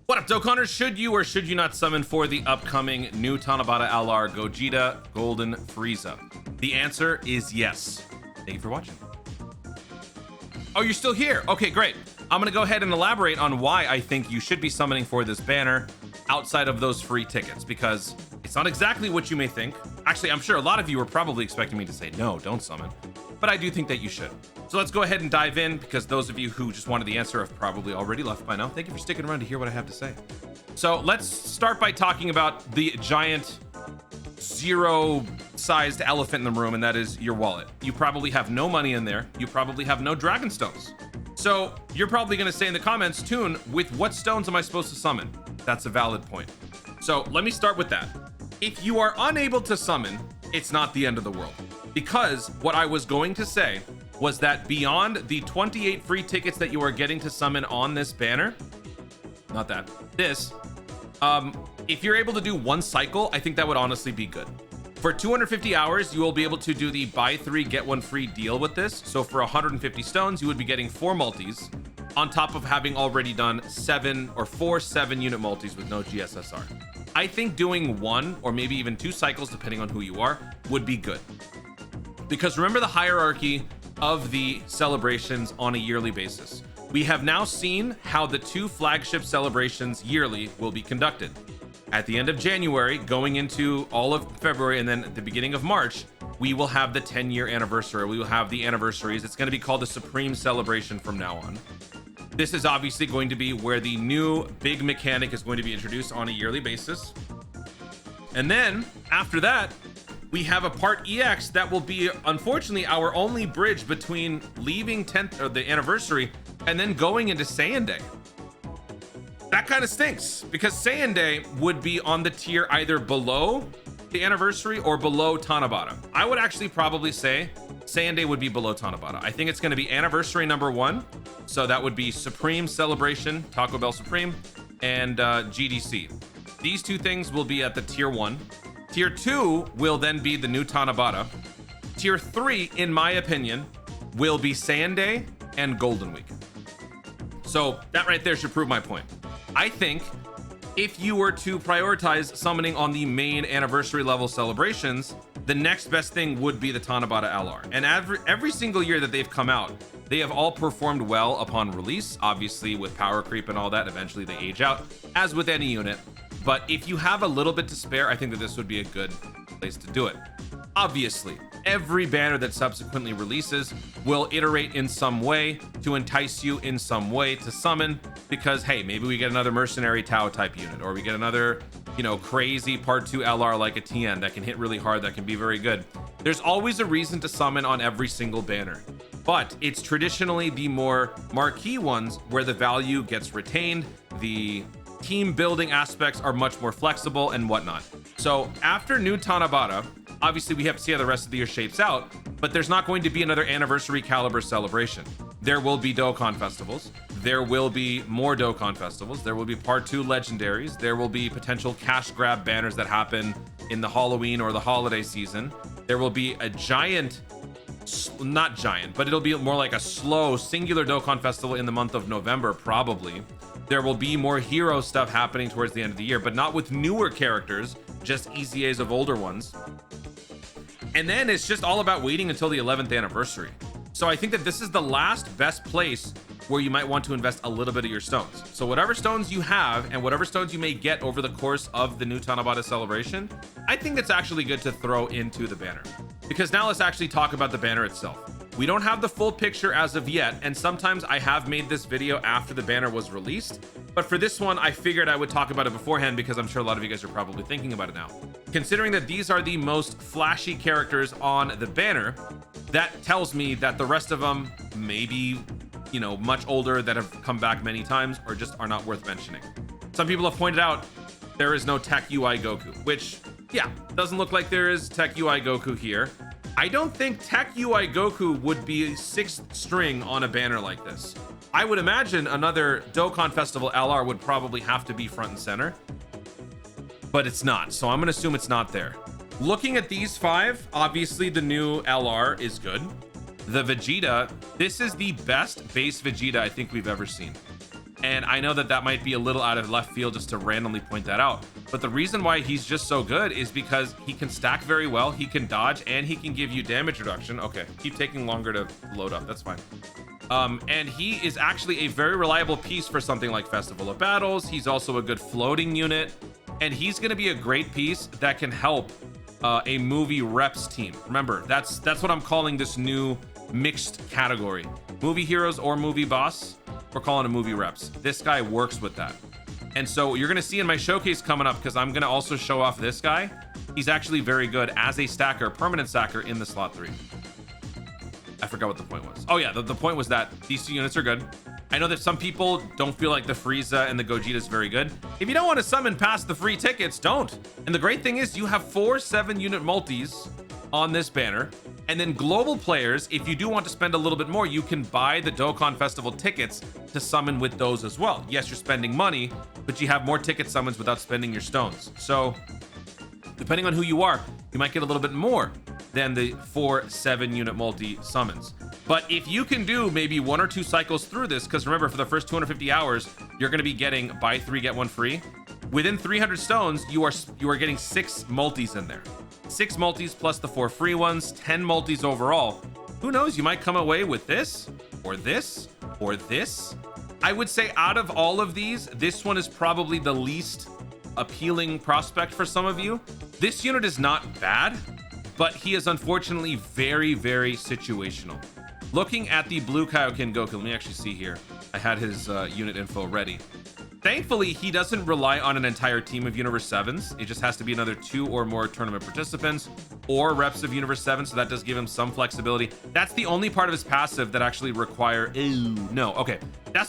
What up, Dokkanners? Should you or should you not summon for the upcoming new Tanabata LR Gogeta Golden Frieza? The answer is yes. Thank you for watching. Oh, you're still here. Okay, great. I'm gonna go ahead and elaborate on why I think you should be summoning for this banner outside of those free tickets, because it's not exactly what you may think. Actually, I'm sure a lot of you were probably expecting me to say, no, don't summon, but I do think that you should. So let's go ahead and dive in, because those of you who just wanted the answer have probably already left by now. Thank you for sticking around to hear what I have to say. So let's start by talking about the giant zero-sized elephant in the room, and that is your wallet. You probably have no money in there. You probably have no dragon stones. So you're probably going to say in the comments, Toon, with what stones am I supposed to summon? That's a valid point. So let me start with that. If you are unable to summon, it's not the end of the world, because what I was going to say was that beyond the 28 free tickets that you are getting to summon on this banner, not that, this, if you're able to do one cycle, I think that would honestly be good. For 250 hours, you will be able to do the buy 3 get 1 free deal with this. So for 150 stones, you would be getting 4 multis on top of having already done 4 7-unit multis with no GSSR. I think doing 1 or maybe even 2 cycles, depending on who you are, would be good. Because remember the hierarchy of the celebrations on a yearly basis. We have now seen how the 2 flagship celebrations yearly will be conducted. At the end of January, going into all of February, and then at the beginning of March, we will have the 10-year anniversary. We will have the anniversaries. It's going to be called the Supreme Celebration from now on. This is obviously going to be where the new big mechanic is going to be introduced on a yearly basis. And then after that, we have a part EX that will be, unfortunately, our only bridge between leaving 10th or the anniversary and then going into Saiyan Day. That kind of stinks, because Saiyan Day would be on the tier either below the anniversary or below Tanabata. I would actually probably say Saiyan Day would be below Tanabata. I think it's going to be anniversary number 1. So that would be Supreme Celebration, Taco Bell Supreme, and GDC. These 2 things will be at the tier 1. Tier 2 will then be the new Tanabata. Tier 3, in my opinion, will be Saiyan Day and Golden Week. So that right there should prove my point. I think if you were to prioritize summoning on the main anniversary level celebrations, the next best thing would be the Tanabata LR. And every single year that they've come out, they have all performed well upon release. Obviously, with power creep and all that, eventually they age out, as with any unit. But if you have a little bit to spare, I think that this would be a good place to do it. Obviously, every banner that subsequently releases will iterate in some way to entice you in some way to summon, because hey, maybe we get another mercenary Tau type unit, or we get another, crazy part 2 LR like a TN that can hit really hard, that can be very good. There's always a reason to summon on every single banner, but it's traditionally the more marquee ones where the value gets retained, the team building aspects are much more flexible and whatnot. So after new Tanabata, obviously we have to see how the rest of the year shapes out, but there's not going to be another anniversary caliber celebration. There will be Dokkan festivals. There will be more Dokkan festivals. There will be part 2 legendaries. There will be potential cash grab banners that happen in the Halloween or the holiday season. There will be a giant, not giant, but it'll be more like a slow singular Dokkan festival in the month of November, probably. There will be more hero stuff happening towards the end of the year, but not with newer characters, just EZAs of older ones. And then it's just all about waiting until the 11th anniversary. So I think that this is the last best place where you might want to invest a little bit of your stones. So whatever stones you have and whatever stones you may get over the course of the new Tanabata celebration, I think it's actually good to throw into the banner. Because now let's actually talk about the banner itself. We don't have the full picture as of yet, and sometimes I have made this video after the banner was released, but for this one I figured I would talk about it beforehand, because I'm sure a lot of you guys are probably thinking about it now. Considering that these are the most flashy characters on the banner, that tells me that the rest of them may be, much older, that have come back many times, or just are not worth mentioning. Some people have pointed out there is no Tech UI Goku, which, yeah, doesn't look like there is Tech UI Goku here. I don't think Tech UI Goku would be 6th string on a banner like this. I would imagine another Dokkan Festival LR would probably have to be front and center, but it's not. So I'm going to assume it's not there. Looking at these 5, obviously the new LR is good. The Vegeta, this is the best base Vegeta I think we've ever seen. And I know that that might be a little out of left field just to randomly point that out. But the reason why he's just so good is because he can stack very well, he can dodge, and he can give you damage reduction. Okay, keep taking longer to load up. That's fine. And he is actually a very reliable piece for something like Festival of Battles. He's also a good floating unit. And he's going to be a great piece that can help a movie reps team. Remember, that's what I'm calling this new mixed category. Movie heroes or movie boss. We're calling a movie reps. This guy works with that. And so you're going to see in my showcase coming up, because I'm going to also show off this guy. He's actually very good as a stacker, permanent stacker in the slot 3. I forgot what the point was. Oh yeah, the point was that these 2 units are good. I know that some people don't feel like the Frieza and the Gogeta is very good. If you don't want to summon past the free tickets, don't. And the great thing is you have 4 7-unit multis on this banner. And then global players, if you do want to spend a little bit more, you can buy the Dokkan Festival tickets to summon with those as well. Yes, you're spending money, but you have more ticket summons without spending your stones. So depending on who you are, you might get a little bit more than the 4 7-unit multi summons. But if you can do maybe 1 or 2 cycles through this, because remember, for the first 250 hours, you're going to be getting buy 3, get 1 free. Within 300 stones, you are getting 6 multis in there. 6 multis plus the 4 free ones, 10 multis overall. Who knows? You might come away with this, or this, or this. I would say out of all of these, this one is probably the least appealing prospect for some of you. This unit is not bad, but he is unfortunately very, very situational. Looking at the blue Kaioken Goku, let me actually see here. I had his unit info ready. Thankfully, he doesn't rely on an entire team of Universe 7s. It just has to be another 2 or more tournament participants or reps of Universe 7, so that does give him some flexibility. That's the only part of his passive that actually That's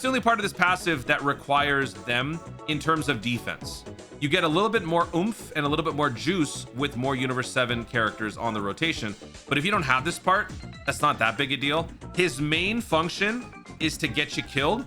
the only part of this passive that requires them in terms of defense. You get a little bit more oomph and a little bit more juice with more Universe 7 characters on the rotation. But if you don't have this part, that's not that big a deal. His main function is to get you killed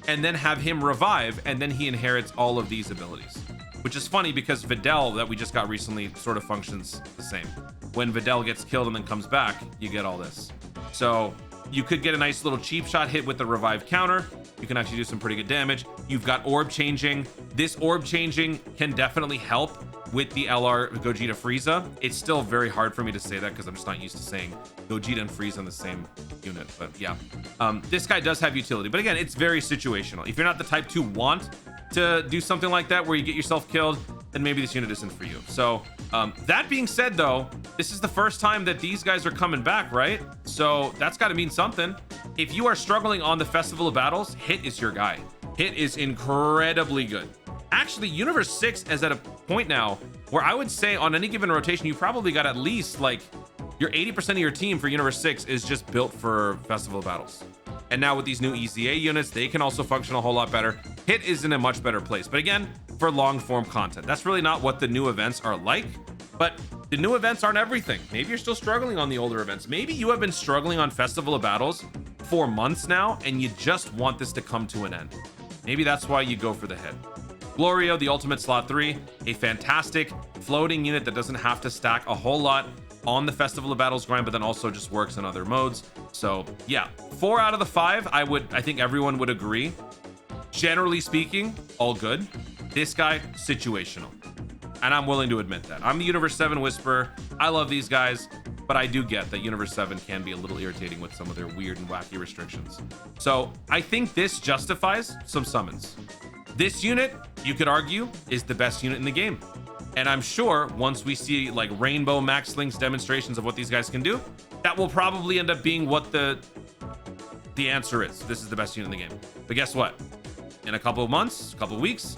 and then have him revive, and then he inherits all of these abilities. Which is funny because Videl that we just got recently sort of functions the same. When Videl gets killed and then comes back, you get all this. So you could get a nice little cheap shot hit with the revive counter. You can actually do some pretty good damage. You've got orb changing. This orb changing can definitely help with the LR Gogeta Frieza. It's still very hard for me to say that because I'm just not used to saying Gogeta and Frieza in the same unit. But yeah, this guy does have utility. But again, it's very situational. If you're not the type to want to do something like that where you get yourself killed, then maybe this unit isn't for you. So that being said, though, this is the first time that these guys are coming back, right? So that's got to mean something. If you are struggling on the Festival of Battles, Hit is your guy. Hit is incredibly good. Actually, Universe 6 is at a point now where I would say on any given rotation, you probably got at least like your 80% of your team for Universe 6 is just built for Festival of Battles. And now with these new EZA units, they can also function a whole lot better. Hit is in a much better place. But again, for long form content, that's really not what the new events are like. But the new events aren't everything. Maybe you're still struggling on the older events. Maybe you have been struggling on Festival of Battles for months now, and you just want this to come to an end. Maybe that's why you go for the Hit. Glorio, the ultimate slot 3, a fantastic floating unit that doesn't have to stack a whole lot on the Festival of Battles grind, but then also just works in other modes. So yeah, 4 out of the 5, I think everyone would agree. Generally speaking, all good. This guy, situational. And I'm willing to admit that. I'm the Universe 7 Whisperer. I love these guys, but I do get that Universe 7 can be a little irritating with some of their weird and wacky restrictions. So I think this justifies some summons. This unit, you could argue, is the best unit in the game. And I'm sure once we see like Rainbow Max Link's demonstrations of what these guys can do, that will probably end up being what the answer is. This is the best unit in the game. But guess what? In a couple of months, a couple of weeks,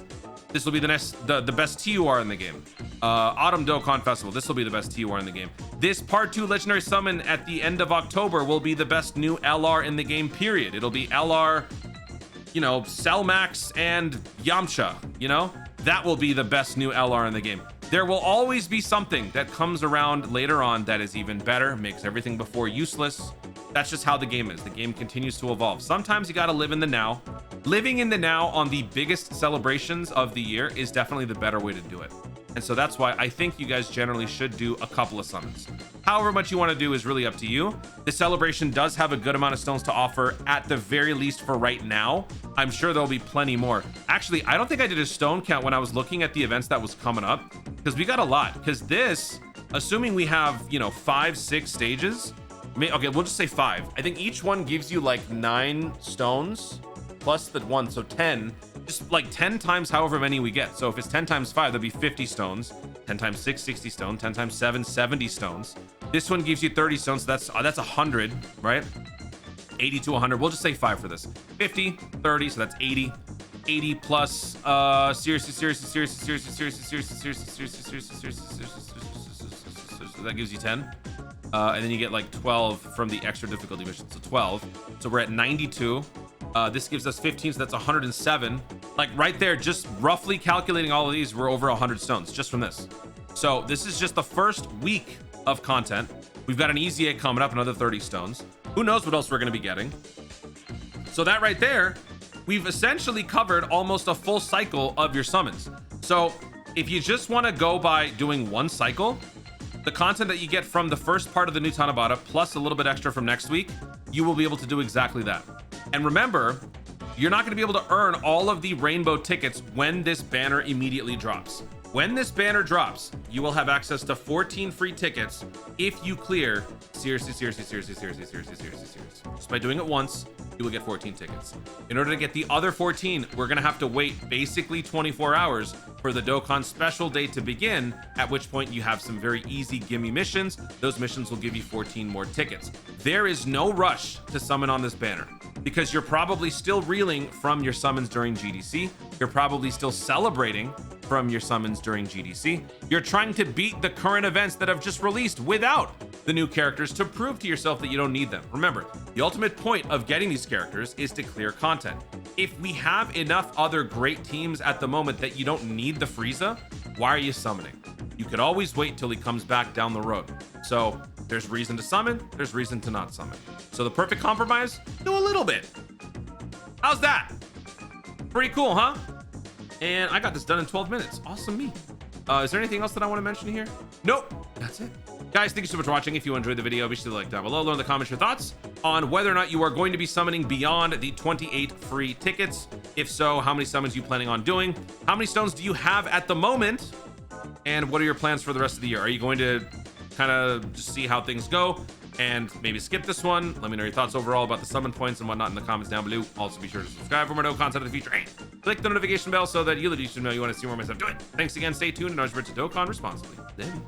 this will be the best TUR in the game. Autumn Dokkan Festival, this will be the best TUR in the game. This Part 2 Legendary Summon at the end of October will be the best new LR in the game, period. It'll be LR, you know, Cellmax and Yamcha, you know? That will be the best new LR in the game. There will always be something that comes around later on that is even better, makes everything before useless. That's just how the game is. The game continues to evolve. Sometimes you gotta live in the now. Living in the now on the biggest celebrations of the year is definitely the better way to do it. And so that's why I think you guys generally should do a couple of summons. However much you want to do is really up to you. The celebration does have a good amount of stones to offer, at the very least for right now. I'm sure there'll be plenty more. Actually, I don't think I did a stone count when I was looking at the events that was coming up, because we got a lot. Because this, assuming we have, you know, 5, 6 stages. Okay, we'll just say 5. I think each one gives you like 9 stones plus the 1, so 10. Just like 10 times however many we get. So if it's 10 times 5, that'd be 50 stones. 10 times 6, 60 stones. 10 times 7, 70 stones. This one gives you 30 stones, so that's 100, right? 80 to 100. We'll just say 5 for this. 50, 30, so that's 80. 80 plus seriously. So that gives you 10. And then you get like 12 from the extra difficulty mission. So 12. So we're at 92. This gives us 15, so that's 107. Like right there, just roughly calculating all of these, we're over 100 stones just from this. So this is just the first week of content. We've got an easy 8 coming up, another 30 stones. Who knows what else we're going to be getting. So that right there, we've essentially covered almost a full cycle of your summons. So if you just want to go by doing one cycle, the content that you get from the first part of the new Tanabata plus a little bit extra from next week, you will be able to do exactly that. And remember, you're not going to be able to earn all of the rainbow tickets when this banner immediately drops. When this banner drops, you will have access to 14 free tickets if you clear seriously. Just by doing it once, you will get 14 tickets. In order to get the other 14, we're going to have to wait basically 24 hours for the Dokkan special day to begin, at which point you have some very easy gimme missions. Those missions will give you 14 more tickets. There is no rush to summon on this banner, because you're probably still reeling from your summons during GDC. You're probably still celebrating from your summons during GDC. You're trying to beat the current events that have just released without the new characters to prove to yourself that you don't need them. Remember, the ultimate point of getting these characters is to clear content. If we have enough other great teams at the moment that you don't need the Frieza, why are you summoning? You could always wait till he comes back down the road. So there's reason to summon, there's reason to not summon. So the perfect compromise, do a little bit. How's that? Pretty cool, huh? And I got this done in 12 minutes. Awesome me. Is there anything else that I want to mention here? Nope. That's it. Guys, thank you so much for watching. If you enjoyed the video, be sure to like down below. Learn in the comments your thoughts on whether or not you are going to be summoning beyond the 28 free tickets. If so, how many summons are you planning on doing? How many stones do you have at the moment? And what are your plans for the rest of the year? Are you going to kind of just see how things go and maybe skip this one? Let me know your thoughts overall about the summon points and whatnot in the comments down below. Also, be sure to subscribe for more Dokkan content in the future. And click the notification bell so that you should know you want to see more of myself doing. Thanks again. Stay tuned. And remember to Dokkan responsibly. Then.